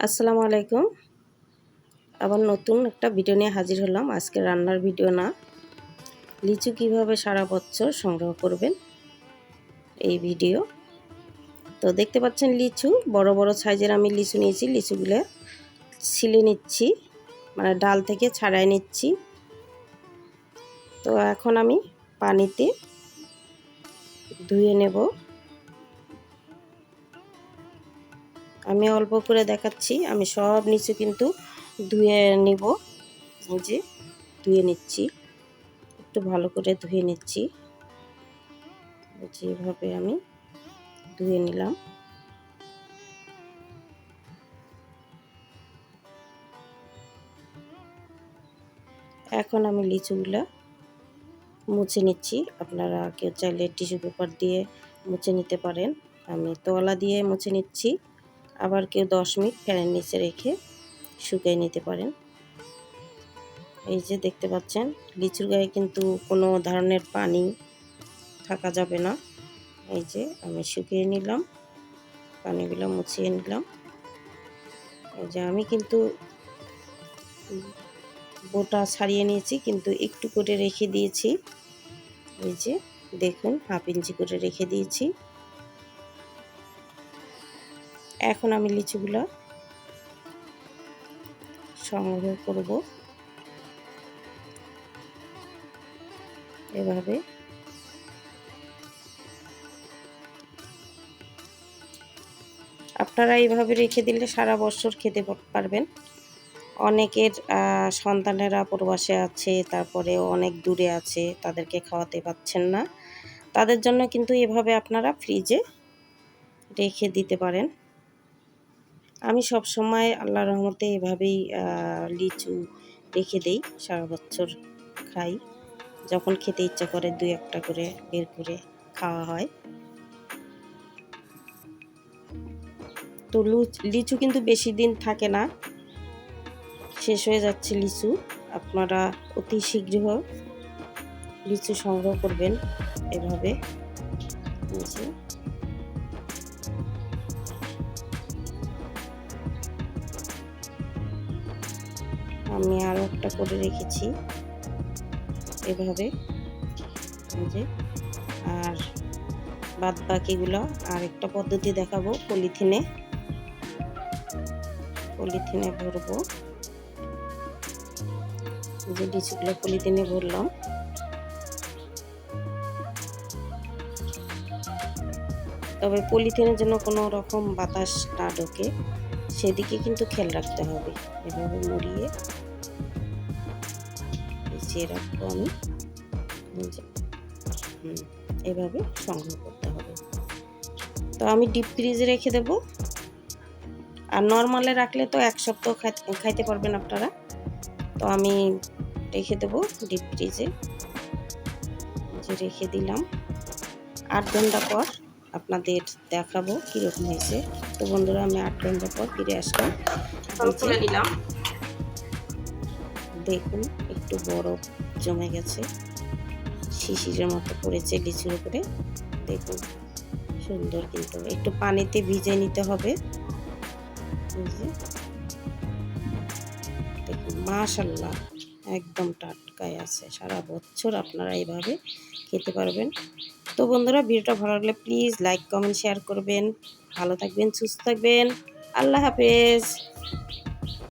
আসসালামু আলাইকুম। আবার নতুন একটা ভিডিও নিয়ে হাজির হলাম। আজকে রান্নার ভিডিও না, লিচু কিভাবে সারা বছর সংগ্রহ করবেন এই ভিডিও। তো দেখতে পাচ্ছেন লিচু, বড় বড় সাইজের আমি লিচু নিয়েছি। লিচুগুলো ছিলে নিচ্ছি, মানে ডাল থেকে ছাড়াই নিচ্ছি। তো এখন আমি পানিতে ধুয়ে নেব। আমি অল্প করে দেখাচ্ছি, আমি সব লিচু কিন্তু ধুয়ে নিব। যে ধুয়ে নিচ্ছি, একটু ভালো করে ধুয়ে নিচ্ছি। যেভাবে আমি ধুয়ে নিলাম। এখন আমি লিচুগুলা মুছে নিচ্ছি। আপনারা কেউ চাইলে টিস্যু পেপার দিয়ে মুছে নিতে পারেন। আমি তোয়ালা দিয়ে মুছে নিচ্ছি। আবার কেউ 10 মিনিট ফ্যানের নিচে রেখে শুকিয়ে নিতে পারেন। এই যে দেখতে পাচ্ছেন, লিচুর গায়ে কিন্তু কোনো ধরনের পানি থাকা যাবে না। এই যে আমি শুকিয়ে নিলাম, পানিগুলো মুছিয়ে নিলাম। এই যে আমি কিন্তু বোটা ছাড়িয়ে নিয়েছি, কিন্তু একটু করে রেখে দিয়েছি। এই যে দেখুন, হাফ ইঞ্চি করে রেখে দিয়েছি। এখন আমি লিচুগুলো সংগ্রহ করব এভাবে। আপনারা এইভাবে রেখে দিলে সারা বছর খেতে পারবেন। অনেকের সন্তানেরা প্রবাসে আছে, তারপরে অনেক দূরে আছে, তাদেরকে খাওয়াতে পাচ্ছেন না। তাদের জন্য কিন্তু এভাবে আপনারা ফ্রিজে রেখে দিতে পারেন। আমি সব সময় আল্লাহর রহমতে এভাবেই লিচু রেখে দেই, সারা বছর খাই। যখন খেতে ইচ্ছা করে 2-1টা করে বের করে খাওয়া হয়। তো লিচু কিন্তু বেশি দিন থাকে না, শেষ হয়ে যাচ্ছে লিচু। আপনারা অতি শীঘ্র লিচু সংগ্রহ করবেন এভাবে। আমি আরও একটা করে রেখেছি এভাবে। যে আর বাদ বাকিগুলো আর একটা পদ্ধতি দেখাবো। পলিথিনে ভরবো। যে লিচুগুলো পলিথিনে ভরলাম। তবে পলিথিনের জন্য কোনো রকম বাতাস না ঢোকে, সেদিকে কিন্তু খেয়াল রাখতে হবে। এভাবে মুড়িয়ে ভিজিয়ে রাখবো আমি। এভাবে সংগ্রহ করতে হবে। তো আমি ডিপ ফ্রিজে রেখে দেব। আর নর্মালে রাখলে তো 1 সপ্তাহ খাইতে পারবেন আপনারা। তো আমি রেখে দেব ডিপ ফ্রিজে। যে রেখে দিলাম, 8 ঘন্টা পর আপনাদের দেখাবো কীরকম হয়েছে। তো বন্ধুরা, আমি 8 ঘন্টা পর ফিরে আসলাম। খুলে নিলাম। দেখুন, একটু বরফ জমে গেছে, শিশিরের মতো পড়েছে লিচুর উপরে। দেখুন সুন্দর, কিন্তু একটু পানিতে ভিজে নিতে হবে। দেখুন মাশাআল্লাহ, একদম টাটকাই আছে। সারা বছর আপনারা এইভাবে খেতে পারবেন। তো বন্ধুরা, ভিডিওটা ভালো লাগলে প্লিজ লাইক, কমেন্ট, শেয়ার করবেন। ভালো থাকবেন, সুস্থ থাকবেন। আল্লাহ হাফেজ।